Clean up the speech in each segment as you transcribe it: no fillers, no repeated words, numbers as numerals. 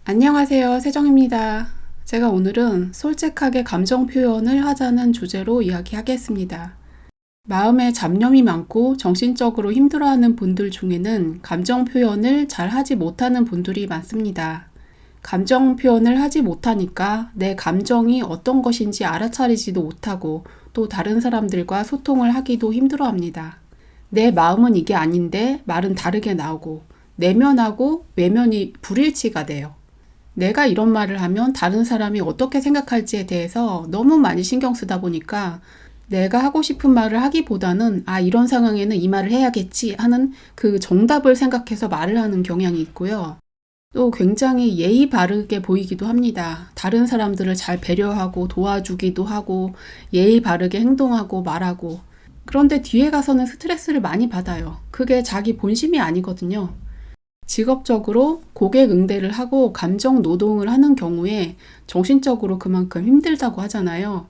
안녕하세요, 세정입니다. 제가 오늘은 솔직하게 감정 표현을 하자는 주제로 이야기하겠습니다. 마음에 잡념이 많고 정신적으로 힘들어하는 분들 중에는 감정 표현을 잘 하지 못하는 분들이 많습니다. 감정 표현을 하지 못하니까 내 감정이 어떤 것인지 알아차리지도 못하고 또 다른 사람들과 소통을 하기도 힘들어합니다. 내 마음은 이게 아닌데 말은 다르게 나오고 내면하고 외면이 불일치가 돼요. 내가 이런 말을 하면 다른 사람이 어떻게 생각할지에 대해서 너무 많이 신경 쓰다 보니까 내가 하고 싶은 말을 하기보다는 이런 상황에는 이 말을 해야겠지 하는 그 정답을 생각해서 말을 하는 경향이 있고요. 또 굉장히 예의 바르게 보이기도 합니다. 다른 사람들을 잘 배려하고 도와주기도 하고 예의 바르게 행동하고 말하고. 그런데 뒤에 가서는 스트레스를 많이 받아요. 그게 자기 본심이 아니거든요. 직업적으로 고객 응대를 하고 감정 노동을 하는 경우에 정신적으로 그만큼 힘들다고 하잖아요.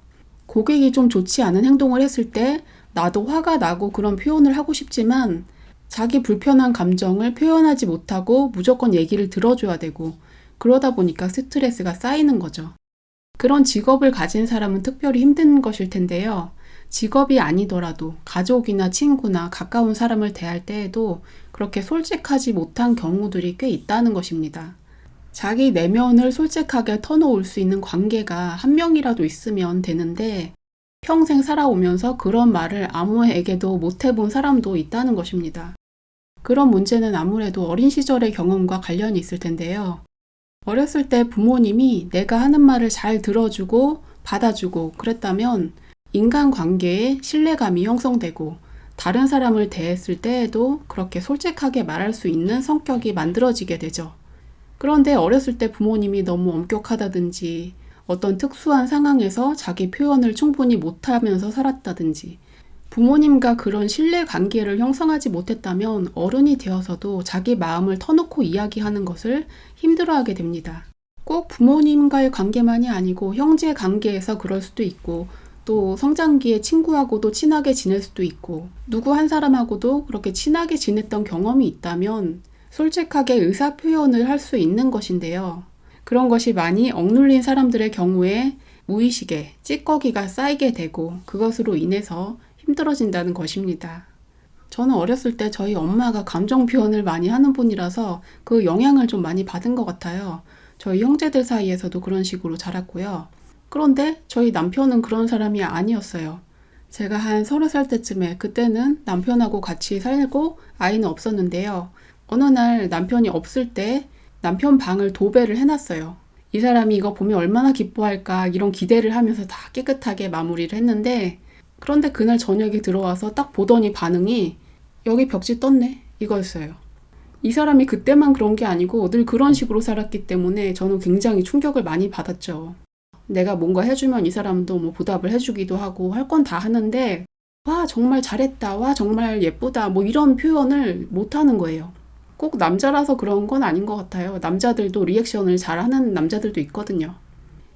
고객이 좀 좋지 않은 행동을 했을 때 나도 화가 나고 그런 표현을 하고 싶지만 자기 불편한 감정을 표현하지 못하고 무조건 얘기를 들어줘야 되고 그러다 보니까 스트레스가 쌓이는 거죠. 그런 직업을 가진 사람은 특별히 힘든 것일 텐데요. 직업이 아니더라도 가족이나 친구나 가까운 사람을 대할 때에도 그렇게 솔직하지 못한 경우들이 꽤 있다는 것입니다. 자기 내면을 솔직하게 터놓을 수 있는 관계가 한 명이라도 있으면 되는데 평생 살아오면서 그런 말을 아무에게도 못 해본 사람도 있다는 것입니다. 그런 문제는 아무래도 어린 시절의 경험과 관련이 있을 텐데요. 어렸을 때 부모님이 내가 하는 말을 잘 들어주고 받아주고 그랬다면 인간관계에 신뢰감이 형성되고 다른 사람을 대했을 때에도 그렇게 솔직하게 말할 수 있는 성격이 만들어지게 되죠. 그런데 어렸을 때 부모님이 너무 엄격하다든지 어떤 특수한 상황에서 자기 표현을 충분히 못하면서 살았다든지 부모님과 그런 신뢰 관계를 형성하지 못했다면 어른이 되어서도 자기 마음을 터놓고 이야기하는 것을 힘들어하게 됩니다. 꼭 부모님과의 관계만이 아니고 형제 관계에서 그럴 수도 있고 또 성장기에 친구하고도 친하게 지낼 수도 있고 누구 한 사람하고도 그렇게 친하게 지냈던 경험이 있다면 솔직하게 의사 표현을 할 수 있는 것인데요. 그런 것이 많이 억눌린 사람들의 경우에 무의식에 찌꺼기가 쌓이게 되고 그것으로 인해서 힘들어진다는 것입니다. 저는 어렸을 때 저희 엄마가 감정 표현을 많이 하는 분이라서 그 영향을 좀 많이 받은 것 같아요. 저희 형제들 사이에서도 그런 식으로 자랐고요. 그런데 저희 남편은 그런 사람이 아니었어요. 제가 한 30살 때쯤에 그때는 남편하고 같이 살고 아이는 없었는데요. 어느 날 남편이 없을 때 남편 방을 도배를 해놨어요. 이 사람이 이거 보면 얼마나 기뻐할까 이런 기대를 하면서 다 깨끗하게 마무리를 했는데 그런데 그날 저녁에 들어와서 딱 보더니 반응이 여기 벽지 떴네 이거였어요. 이 사람이 그때만 그런 게 아니고 늘 그런 식으로 살았기 때문에 저는 굉장히 충격을 많이 받았죠. 내가 뭔가 해주면 이 사람도 뭐 보답을 해주기도 하고 할 건 다 하는데 와 정말 잘했다 와 정말 예쁘다 뭐 이런 표현을 못 하는 거예요. 꼭 남자라서 그런 건 아닌 것 같아요. 남자들도 리액션을 잘하는 남자들도 있거든요.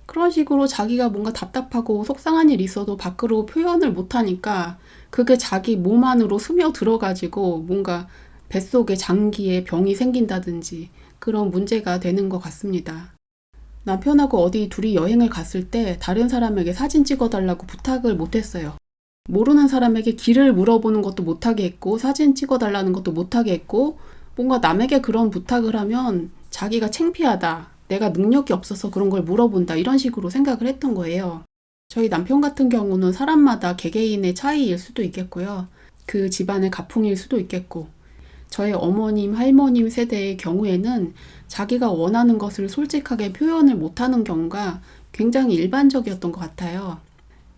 그런 식으로 자기가 뭔가 답답하고 속상한 일이 있어도 밖으로 표현을 못하니까 그게 자기 몸 안으로 스며들어가지고 뭔가 뱃속에 장기에 병이 생긴다든지 그런 문제가 되는 것 같습니다. 남편하고 어디 둘이 여행을 갔을 때 다른 사람에게 사진 찍어달라고 부탁을 못했어요. 모르는 사람에게 길을 물어보는 것도 못하게 했고 사진 찍어달라는 것도 못하게 했고 뭔가 남에게 그런 부탁을 하면 자기가 창피하다. 내가 능력이 없어서 그런 걸 물어본다. 이런 식으로 생각을 했던 거예요. 저희 남편 같은 경우는 사람마다 개개인의 차이일 수도 있겠고요. 그 집안의 가풍일 수도 있겠고 저희 어머님, 할머님 세대의 경우에는 자기가 원하는 것을 솔직하게 표현을 못하는 경우가 굉장히 일반적이었던 것 같아요.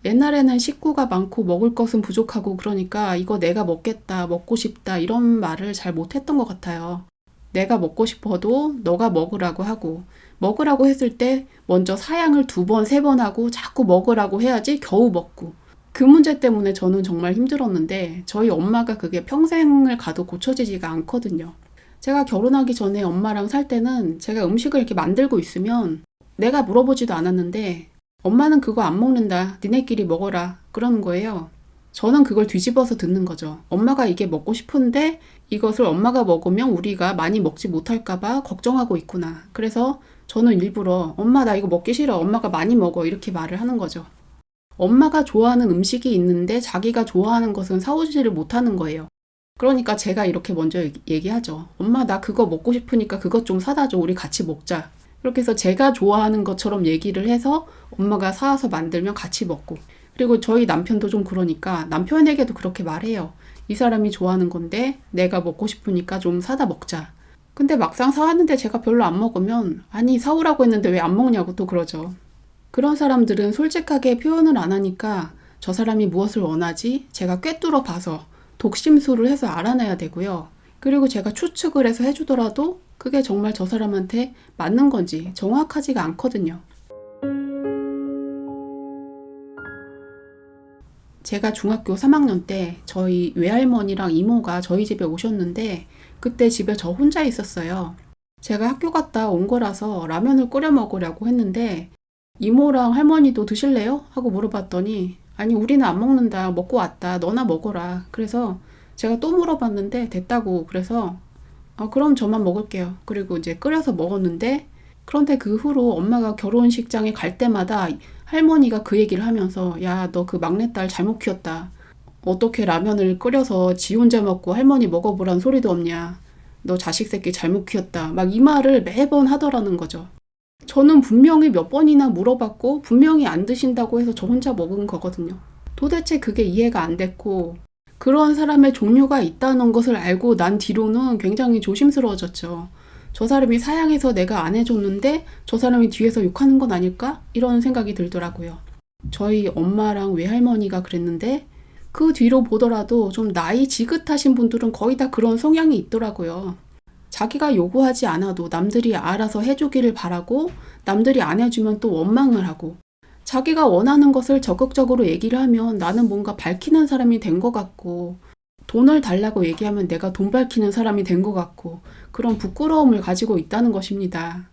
옛날에는 식구가 많고 먹을 것은 부족하고 그러니까 이거 내가 먹겠다, 먹고 싶다 이런 말을 잘 못했던 것 같아요. 내가 먹고 싶어도 너가 먹으라고 하고 먹으라고 했을 때 먼저 사양을 2번, 3번 하고 자꾸 먹으라고 해야지 겨우 먹고 그 문제 때문에 저는 정말 힘들었는데 저희 엄마가 그게 평생을 가도 고쳐지지가 않거든요. 제가 결혼하기 전에 엄마랑 살 때는 제가 음식을 이렇게 만들고 있으면 내가 물어보지도 않았는데 엄마는 그거 안 먹는다. 니네끼리 먹어라. 그러는 거예요. 저는 그걸 뒤집어서 듣는 거죠. 엄마가 이게 먹고 싶은데 이것을 엄마가 먹으면 우리가 많이 먹지 못할까봐 걱정하고 있구나. 그래서 저는 일부러 엄마 나 이거 먹기 싫어. 엄마가 많이 먹어. 이렇게 말을 하는 거죠. 엄마가 좋아하는 음식이 있는데 자기가 좋아하는 것은 사오지를 못하는 거예요. 그러니까 제가 이렇게 먼저 얘기하죠. 엄마 나 그거 먹고 싶으니까 그것 좀 사다 줘. 우리 같이 먹자. 이렇게 해서 제가 좋아하는 것처럼 얘기를 해서 엄마가 사와서 만들면 같이 먹고. 그리고 저희 남편도 좀 그러니까 남편에게도 그렇게 말해요. 이 사람이 좋아하는 건데 내가 먹고 싶으니까 좀 사다 먹자. 근데 막상 사왔는데 제가 별로 안 먹으면 아니 사오라고 했는데 왜 안 먹냐고 또 그러죠. 그런 사람들은 솔직하게 표현을 안 하니까 저 사람이 무엇을 원하지? 제가 꿰뚫어 봐서 독심술을 해서 알아내야 되고요. 그리고 제가 추측을 해서 해주더라도 그게 정말 저 사람한테 맞는 건지 정확하지가 않거든요. 제가 중학교 3학년 때 저희 외할머니랑 이모가 저희 집에 오셨는데 그때 집에 저 혼자 있었어요. 제가 학교 갔다 온 거라서 라면을 끓여 먹으려고 했는데 이모랑 할머니도 드실래요? 하고 물어봤더니 아니 우리는 안 먹는다. 먹고 왔다. 너나 먹어라. 그래서 제가 또 물어봤는데 됐다고. 그래서 그럼 저만 먹을게요. 그리고 이제 끓여서 먹었는데 그런데 그 후로 엄마가 결혼식장에 갈 때마다 할머니가 그 얘기를 하면서 야, 너 그 막내딸 잘못 키웠다. 어떻게 라면을 끓여서 지 혼자 먹고 할머니 먹어보란 소리도 없냐. 너 자식 새끼 잘못 키웠다. 막 이 말을 매번 하더라는 거죠. 저는 분명히 몇 번이나 물어봤고 분명히 안 드신다고 해서 저 혼자 먹은 거거든요. 도대체 그게 이해가 안 됐고 그런 사람의 종류가 있다는 것을 알고 난 뒤로는 굉장히 조심스러워졌죠. 저 사람이 사양해서 내가 안 해줬는데 저 사람이 뒤에서 욕하는 건 아닐까? 이런 생각이 들더라고요. 저희 엄마랑 외할머니가 그랬는데 그 뒤로 보더라도 좀 나이 지긋하신 분들은 거의 다 그런 성향이 있더라고요. 자기가 요구하지 않아도 남들이 알아서 해주기를 바라고 남들이 안 해주면 또 원망을 하고 자기가 원하는 것을 적극적으로 얘기를 하면 나는 뭔가 밝히는 사람이 된 것 같고 돈을 달라고 얘기하면 내가 돈 밝히는 사람이 된 것 같고 그런 부끄러움을 가지고 있다는 것입니다.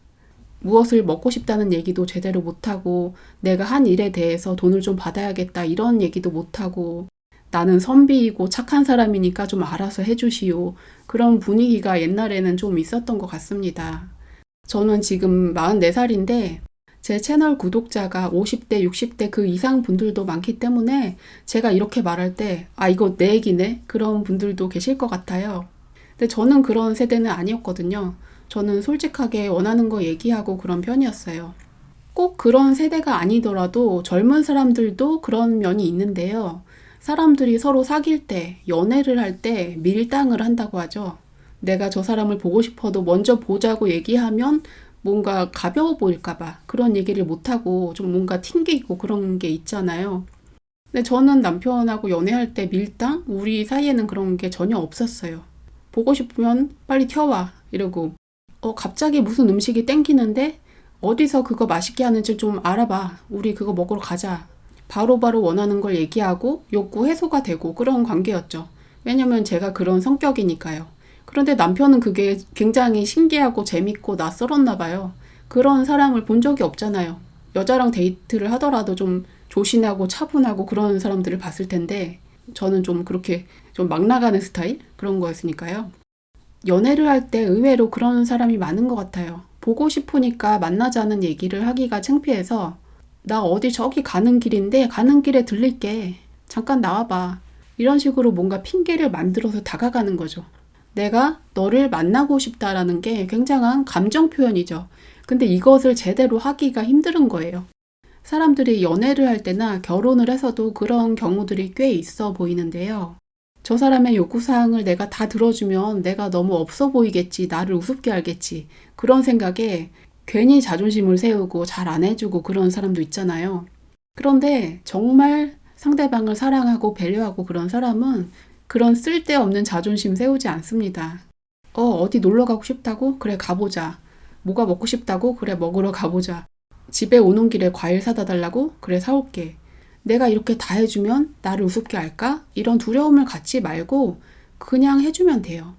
무엇을 먹고 싶다는 얘기도 제대로 못하고 내가 한 일에 대해서 돈을 좀 받아야겠다 이런 얘기도 못하고 나는 선비이고 착한 사람이니까 좀 알아서 해주시오. 그런 분위기가 옛날에는 좀 있었던 것 같습니다. 저는 지금 44살인데 제 채널 구독자가 50대, 60대 그 이상 분들도 많기 때문에 제가 이렇게 말할 때 이거 내 얘기네? 그런 분들도 계실 것 같아요. 근데 저는 그런 세대는 아니었거든요. 저는 솔직하게 원하는 거 얘기하고 그런 편이었어요. 꼭 그런 세대가 아니더라도 젊은 사람들도 그런 면이 있는데요. 사람들이 서로 사귈 때, 연애를 할 때 밀당을 한다고 하죠. 내가 저 사람을 보고 싶어도 먼저 보자고 얘기하면 뭔가 가벼워 보일까봐 그런 얘기를 못하고 좀 뭔가 튕기고 그런 게 있잖아요. 근데 저는 남편하고 연애할 때 밀당? 우리 사이에는 그런 게 전혀 없었어요. 보고 싶으면 빨리 튀어와 이러고 갑자기 무슨 음식이 땡기는데 어디서 그거 맛있게 하는지 좀 알아봐. 우리 그거 먹으러 가자. 바로바로 원하는 걸 얘기하고 욕구 해소가 되고 그런 관계였죠. 왜냐면 제가 그런 성격이니까요. 그런데 남편은 그게 굉장히 신기하고 재밌고 낯설었나 봐요. 그런 사람을 본 적이 없잖아요. 여자랑 데이트를 하더라도 좀 조신하고 차분하고 그런 사람들을 봤을 텐데 저는 좀 그렇게 좀 막 나가는 스타일? 그런 거였으니까요. 연애를 할 때 의외로 그런 사람이 많은 것 같아요. 보고 싶으니까 만나자는 얘기를 하기가 창피해서 나 어디 저기 가는 길인데 가는 길에 들릴게. 잠깐 나와봐. 이런 식으로 뭔가 핑계를 만들어서 다가가는 거죠. 내가 너를 만나고 싶다라는 게 굉장한 감정 표현이죠. 근데 이것을 제대로 하기가 힘든 거예요. 사람들이 연애를 할 때나 결혼을 해서도 그런 경우들이 꽤 있어 보이는데요. 저 사람의 요구사항을 내가 다 들어주면 내가 너무 없어 보이겠지, 나를 우습게 알겠지. 그런 생각에 괜히 자존심을 세우고 잘 안 해주고 그런 사람도 있잖아요. 그런데 정말 상대방을 사랑하고 배려하고 그런 사람은 그런 쓸데없는 자존심 세우지 않습니다. 어디 놀러 가고 싶다고? 그래 가보자. 뭐가 먹고 싶다고? 그래 먹으러 가보자. 집에 오는 길에 과일 사다 달라고? 그래 사올게. 내가 이렇게 다 해주면 나를 우습게 할까? 이런 두려움을 갖지 말고 그냥 해주면 돼요.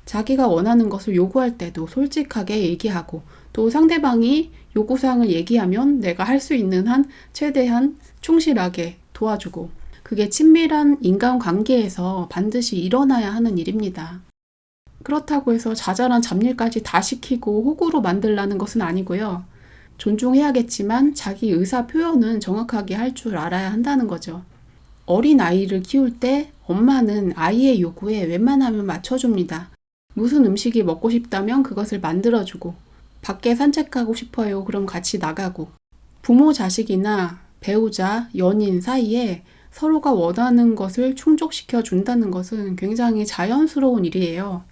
자기가 원하는 것을 요구할 때도 솔직하게 얘기하고 또 상대방이 요구사항을 얘기하면 내가 할 수 있는 한 최대한 충실하게 도와주고 그게 친밀한 인간관계에서 반드시 일어나야 하는 일입니다. 그렇다고 해서 자잘한 잡일까지 다 시키고 호구로 만들라는 것은 아니고요. 존중해야겠지만 자기 의사 표현은 정확하게 할 줄 알아야 한다는 거죠. 어린 아이를 키울 때 엄마는 아이의 요구에 웬만하면 맞춰줍니다. 무슨 음식이 먹고 싶다면 그것을 만들어주고, 밖에 산책하고 싶어요. 그럼 같이 나가고, 부모 자식이나 배우자, 연인 사이에 서로가 원하는 것을 충족시켜 준다는 것은 굉장히 자연스러운 일이에요.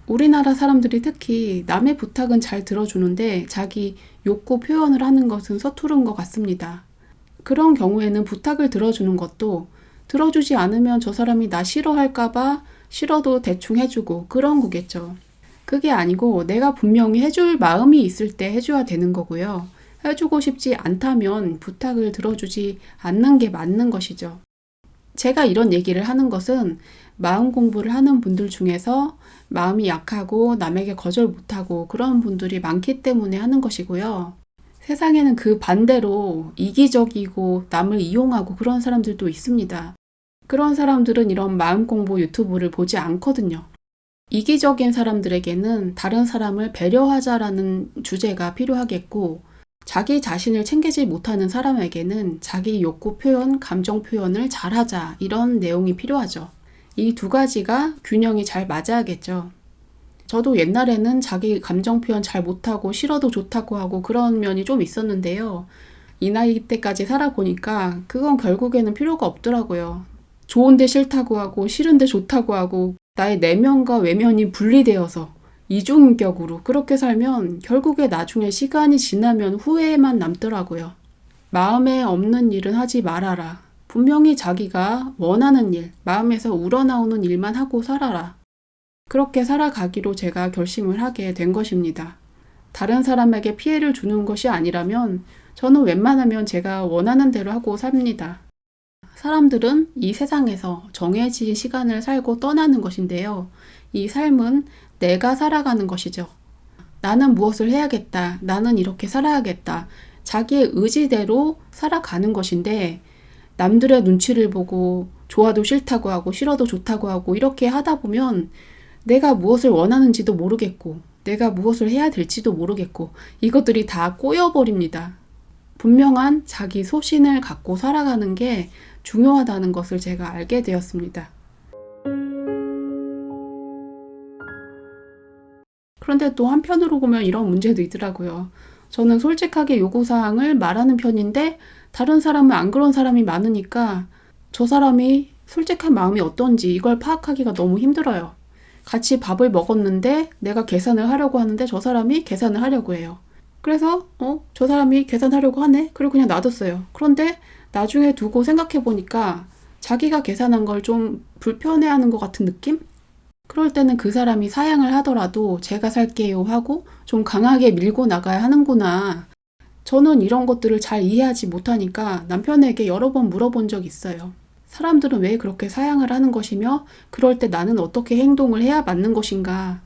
우리나라 사람들이 특히 남의 부탁은 잘 들어주는데 자기 욕구 표현을 하는 것은 서투른 것 같습니다. 그런 경우에는 부탁을 들어주는 것도 들어주지 않으면 저 사람이 나 싫어할까봐 싫어도 대충 해주고 그런 거겠죠. 그게 아니고 내가 분명히 해줄 마음이 있을 때 해줘야 되는 거고요. 해주고 싶지 않다면 부탁을 들어주지 않는 게 맞는 것이죠. 제가 이런 얘기를 하는 것은 마음 공부를 하는 분들 중에서 마음이 약하고 남에게 거절 못하고 그런 분들이 많기 때문에 하는 것이고요. 세상에는 그 반대로 이기적이고 남을 이용하고 그런 사람들도 있습니다. 그런 사람들은 이런 마음 공부 유튜브를 보지 않거든요. 이기적인 사람들에게는 다른 사람을 배려하자라는 주제가 필요하겠고, 자기 자신을 챙기지 못하는 사람에게는 자기 욕구 표현, 감정 표현을 잘하자 이런 내용이 필요하죠. 이 두 가지가 균형이 잘 맞아야겠죠. 저도 옛날에는 자기 감정 표현 잘 못하고 싫어도 좋다고 하고 그런 면이 좀 있었는데요. 이 나이 때까지 살아보니까 그건 결국에는 필요가 없더라고요. 좋은데 싫다고 하고 싫은데 좋다고 하고 나의 내면과 외면이 분리되어서 이중인격으로 그렇게 살면 결국에 나중에 시간이 지나면 후회만 남더라고요. 마음에 없는 일은 하지 말아라. 분명히 자기가 원하는 일, 마음에서 우러나오는 일만 하고 살아라. 그렇게 살아가기로 제가 결심을 하게 된 것입니다. 다른 사람에게 피해를 주는 것이 아니라면 저는 웬만하면 제가 원하는 대로 하고 삽니다. 사람들은 이 세상에서 정해진 시간을 살고 떠나는 것인데요. 이 삶은 내가 살아가는 것이죠. 나는 무엇을 해야겠다. 나는 이렇게 살아야겠다. 자기의 의지대로 살아가는 것인데 남들의 눈치를 보고 좋아도 싫다고 하고 싫어도 좋다고 하고 이렇게 하다 보면 내가 무엇을 원하는지도 모르겠고 내가 무엇을 해야 될지도 모르겠고 이것들이 다 꼬여버립니다. 분명한 자기 소신을 갖고 살아가는 게 중요하다는 것을 제가 알게 되었습니다. 그런데 또 한편으로 보면 이런 문제도 있더라고요. 저는 솔직하게 요구사항을 말하는 편인데 다른 사람은 안 그런 사람이 많으니까 저 사람이 솔직한 마음이 어떤지 이걸 파악하기가 너무 힘들어요. 같이 밥을 먹었는데 내가 계산을 하려고 하는데 저 사람이 계산을 하려고 해요. 그래서 저 사람이 계산하려고 하네? 그리고 그냥 놔뒀어요. 그런데 나중에 두고 생각해 보니까 자기가 계산한 걸 좀 불편해하는 것 같은 느낌? 그럴 때는 그 사람이 사양을 하더라도 제가 살게요 하고 좀 강하게 밀고 나가야 하는구나. 저는 이런 것들을 잘 이해하지 못하니까 남편에게 여러 번 물어본 적 있어요. 사람들은 왜 그렇게 사양을 하는 것이며 그럴 때 나는 어떻게 행동을 해야 맞는 것인가.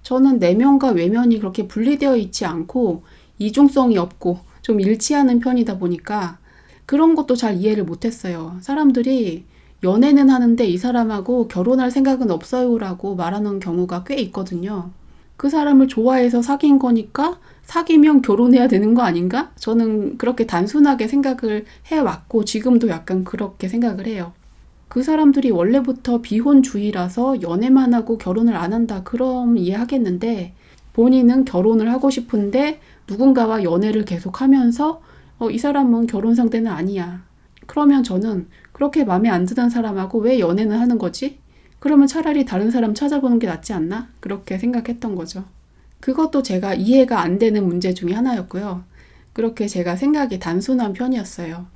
저는 내면과 외면이 그렇게 분리되어 있지 않고 이중성이 없고 좀 일치하는 편이다 보니까 그런 것도 잘 이해를 못했어요. 사람들이 연애는 하는데 이 사람하고 결혼할 생각은 없어요라고 말하는 경우가 꽤 있거든요. 그 사람을 좋아해서 사귄 거니까 사귀면 결혼해야 되는 거 아닌가? 저는 그렇게 단순하게 생각을 해왔고 지금도 약간 그렇게 생각을 해요. 그 사람들이 원래부터 비혼주의라서 연애만 하고 결혼을 안 한다 그럼 이해하겠는데 본인은 결혼을 하고 싶은데 누군가와 연애를 계속하면서 이 사람은 결혼 상대는 아니야. 그러면 저는 그렇게 마음에 안 드는 사람하고 왜 연애는 하는 거지? 그러면 차라리 다른 사람 찾아보는 게 낫지 않나? 그렇게 생각했던 거죠. 그것도 제가 이해가 안 되는 문제 중에 하나였고요. 그렇게 제가 생각이 단순한 편이었어요.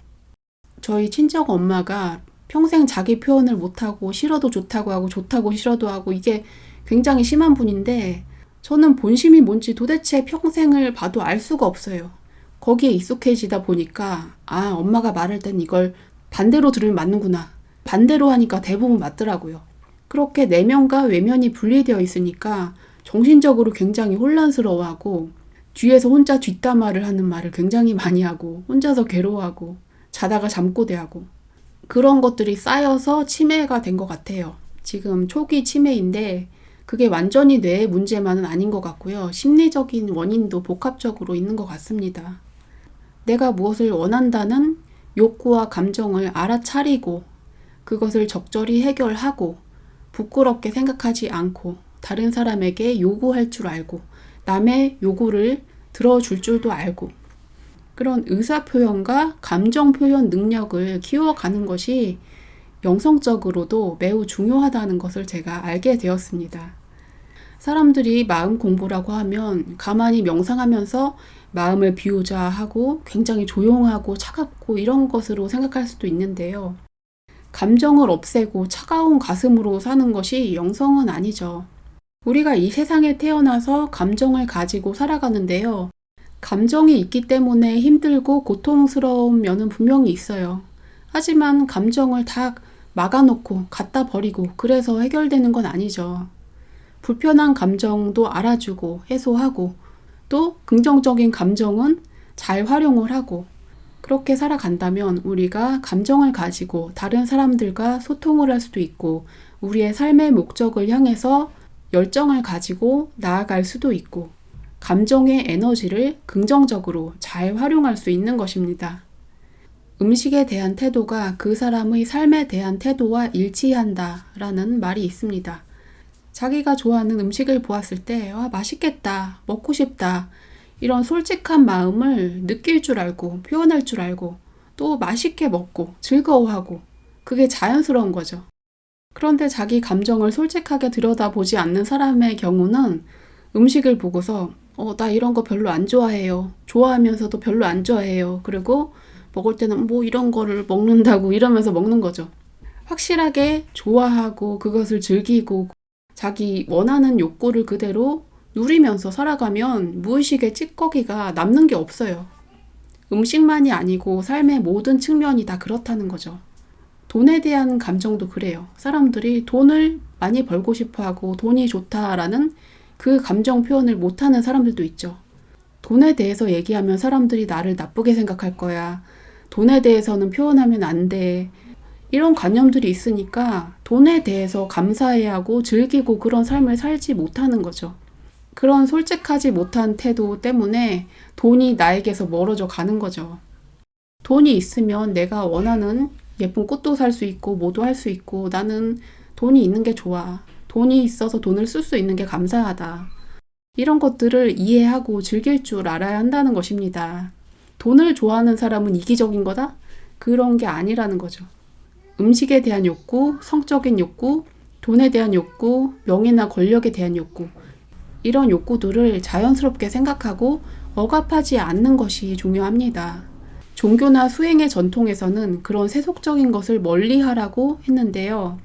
저희 친정 엄마가 평생 자기 표현을 못하고 싫어도 좋다고 하고 좋다고 싫어도 하고 이게 굉장히 심한 분인데 저는 본심이 뭔지 도대체 평생을 봐도 알 수가 없어요. 거기에 익숙해지다 보니까 엄마가 말할 땐 이걸 반대로 들으면 맞는구나. 반대로 하니까 대부분 맞더라고요. 그렇게 내면과 외면이 분리되어 있으니까 정신적으로 굉장히 혼란스러워하고 뒤에서 혼자 뒷담화를 하는 말을 굉장히 많이 하고 혼자서 괴로워하고 자다가 잠꼬대하고 그런 것들이 쌓여서 치매가 된 것 같아요. 지금 초기 치매인데 그게 완전히 뇌의 문제만은 아닌 것 같고요. 심리적인 원인도 복합적으로 있는 것 같습니다. 내가 무엇을 원한다는 욕구와 감정을 알아차리고 그것을 적절히 해결하고 부끄럽게 생각하지 않고 다른 사람에게 요구할 줄 알고 남의 요구를 들어줄 줄도 알고 그런 의사표현과 감정표현 능력을 키워가는 것이 영성적으로도 매우 중요하다는 것을 제가 알게 되었습니다. 사람들이 마음 공부라고 하면 가만히 명상하면서 마음을 비우자 하고 굉장히 조용하고 차갑고 이런 것으로 생각할 수도 있는데요. 감정을 없애고 차가운 가슴으로 사는 것이 영성은 아니죠. 우리가 이 세상에 태어나서 감정을 가지고 살아가는데요. 감정이 있기 때문에 힘들고 고통스러운 면은 분명히 있어요. 하지만 감정을 다 막아놓고 갖다 버리고 그래서 해결되는 건 아니죠. 불편한 감정도 알아주고 해소하고 또 긍정적인 감정은 잘 활용을 하고 그렇게 살아간다면 우리가 감정을 가지고 다른 사람들과 소통을 할 수도 있고 우리의 삶의 목적을 향해서 열정을 가지고 나아갈 수도 있고 감정의 에너지를 긍정적으로 잘 활용할 수 있는 것입니다. 음식에 대한 태도가 그 사람의 삶에 대한 태도와 일치한다라는 말이 있습니다. 자기가 좋아하는 음식을 보았을 때 맛있겠다, 먹고 싶다 이런 솔직한 마음을 느낄 줄 알고 표현할 줄 알고 또 맛있게 먹고 즐거워하고 그게 자연스러운 거죠. 그런데 자기 감정을 솔직하게 들여다보지 않는 사람의 경우는 음식을 보고서 나 이런 거 별로 안 좋아해요. 좋아하면서도 별로 안 좋아해요. 그리고 먹을 때는 뭐 이런 거를 먹는다고 이러면서 먹는 거죠. 확실하게 좋아하고 그것을 즐기고 자기 원하는 욕구를 그대로 누리면서 살아가면 무의식의 찌꺼기가 남는 게 없어요. 음식만이 아니고 삶의 모든 측면이 다 그렇다는 거죠. 돈에 대한 감정도 그래요. 사람들이 돈을 많이 벌고 싶어 하고 돈이 좋다라는 그 감정 표현을 못하는 사람들도 있죠. 돈에 대해서 얘기하면 사람들이 나를 나쁘게 생각할 거야. 돈에 대해서는 표현하면 안 돼. 이런 관념들이 있으니까 돈에 대해서 감사해야 하고 즐기고 그런 삶을 살지 못하는 거죠. 그런 솔직하지 못한 태도 때문에 돈이 나에게서 멀어져 가는 거죠. 돈이 있으면 내가 원하는 예쁜 꽃도 살 수 있고 뭐도 할 수 있고 나는 돈이 있는 게 좋아. 돈이 있어서 돈을 쓸 수 있는 게 감사하다. 이런 것들을 이해하고 즐길 줄 알아야 한다는 것입니다. 돈을 좋아하는 사람은 이기적인 거다? 그런 게 아니라는 거죠. 음식에 대한 욕구, 성적인 욕구, 돈에 대한 욕구, 명예나 권력에 대한 욕구 이런 욕구들을 자연스럽게 생각하고 억압하지 않는 것이 중요합니다. 종교나 수행의 전통에서는 그런 세속적인 것을 멀리하라고 했는데요.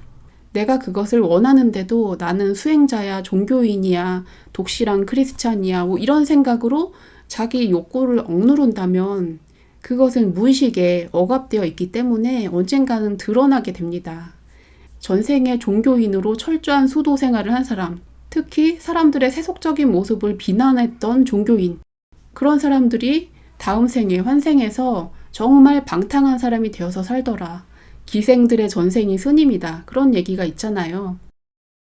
내가 그것을 원하는데도 나는 수행자야, 종교인이야, 독실한 크리스찬이야 뭐 이런 생각으로 자기 욕구를 억누른다면 그것은 무의식에 억압되어 있기 때문에 언젠가는 드러나게 됩니다. 전생에 종교인으로 철저한 수도 생활을 한 사람, 특히 사람들의 세속적인 모습을 비난했던 종교인, 그런 사람들이 다음 생에 환생에서 정말 방탕한 사람이 되어서 살더라. 기생들의 전생이 스님이다. 그런 얘기가 있잖아요.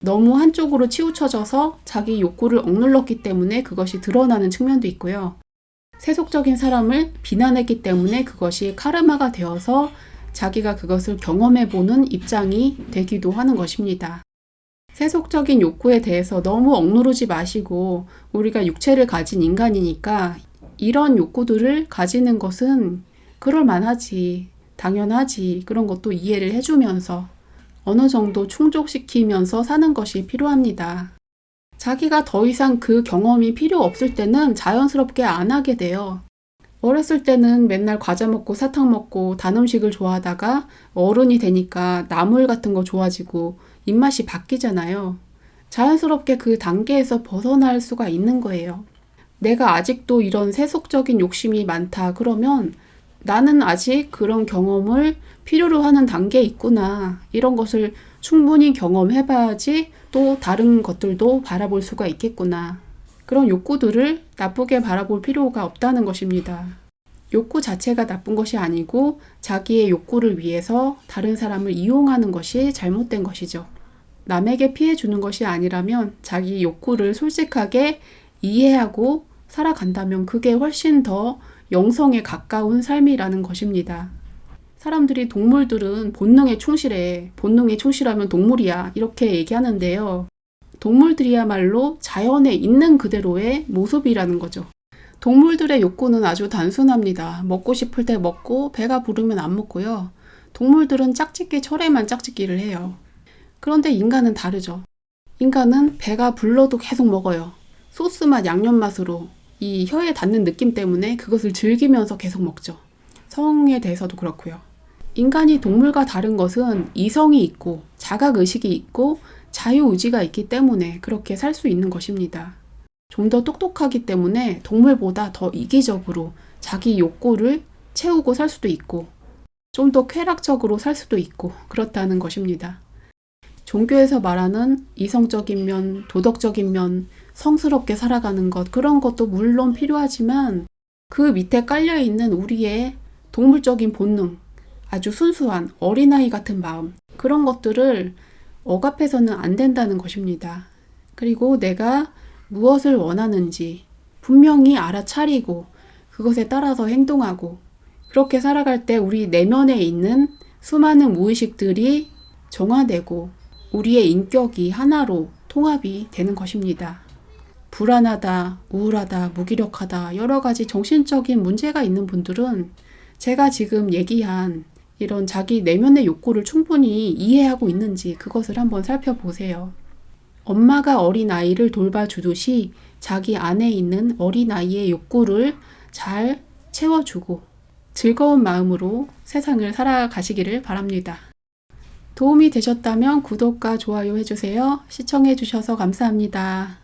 너무 한쪽으로 치우쳐져서 자기 욕구를 억눌렀기 때문에 그것이 드러나는 측면도 있고요. 세속적인 사람을 비난했기 때문에 그것이 카르마가 되어서 자기가 그것을 경험해보는 입장이 되기도 하는 것입니다. 세속적인 욕구에 대해서 너무 억누르지 마시고 우리가 육체를 가진 인간이니까 이런 욕구들을 가지는 것은 그럴만하지, 당연하지 그런 것도 이해를 해주면서 어느 정도 충족시키면서 사는 것이 필요합니다. 자기가 더 이상 그 경험이 필요 없을 때는 자연스럽게 안 하게 돼요. 어렸을 때는 맨날 과자 먹고 사탕 먹고 단 음식을 좋아하다가 어른이 되니까 나물 같은 거 좋아지고 입맛이 바뀌잖아요. 자연스럽게 그 단계에서 벗어날 수가 있는 거예요. 내가 아직도 이런 세속적인 욕심이 많다 그러면 나는 아직 그런 경험을 필요로 하는 단계에 있구나. 이런 것을 충분히 경험해봐야지 또 다른 것들도 바라볼 수가 있겠구나. 그런 욕구들을 나쁘게 바라볼 필요가 없다는 것입니다. 욕구 자체가 나쁜 것이 아니고 자기의 욕구를 위해서 다른 사람을 이용하는 것이 잘못된 것이죠. 남에게 피해 주는 것이 아니라면 자기 욕구를 솔직하게 이해하고 살아간다면 그게 훨씬 더 영성에 가까운 삶이라는 것입니다. 사람들이 동물들은 본능에 충실해. 본능에 충실하면 동물이야. 이렇게 얘기하는데요. 동물들이야말로 자연에 있는 그대로의 모습이라는 거죠. 동물들의 욕구는 아주 단순합니다. 먹고 싶을 때 먹고 배가 부르면 안 먹고요. 동물들은 짝짓기 철에만 짝짓기를 해요. 그런데 인간은 다르죠. 인간은 배가 불러도 계속 먹어요. 소스 맛, 양념 맛으로 이 혀에 닿는 느낌 때문에 그것을 즐기면서 계속 먹죠. 성에 대해서도 그렇고요. 인간이 동물과 다른 것은 이성이 있고 자각의식이 있고 자유의지가 있기 때문에 그렇게 살 수 있는 것입니다. 좀 더 똑똑하기 때문에 동물보다 더 이기적으로 자기 욕구를 채우고 살 수도 있고 좀 더 쾌락적으로 살 수도 있고 그렇다는 것입니다. 종교에서 말하는 이성적인 면, 도덕적인 면, 성스럽게 살아가는 것 그런 것도 물론 필요하지만 그 밑에 깔려있는 우리의 동물적인 본능 아주 순수한 어린아이 같은 마음 그런 것들을 억압해서는 안 된다는 것입니다. 그리고 내가 무엇을 원하는지 분명히 알아차리고 그것에 따라서 행동하고 그렇게 살아갈 때 우리 내면에 있는 수많은 무의식들이 정화되고 우리의 인격이 하나로 통합이 되는 것입니다. 불안하다, 우울하다, 무기력하다 여러 가지 정신적인 문제가 있는 분들은 제가 지금 얘기한 이런 자기 내면의 욕구를 충분히 이해하고 있는지 그것을 한번 살펴보세요. 엄마가 어린아이를 돌봐주듯이 자기 안에 있는 어린아이의 욕구를 잘 채워주고 즐거운 마음으로 세상을 살아가시기를 바랍니다. 도움이 되셨다면 구독과 좋아요 해주세요. 시청해주셔서 감사합니다.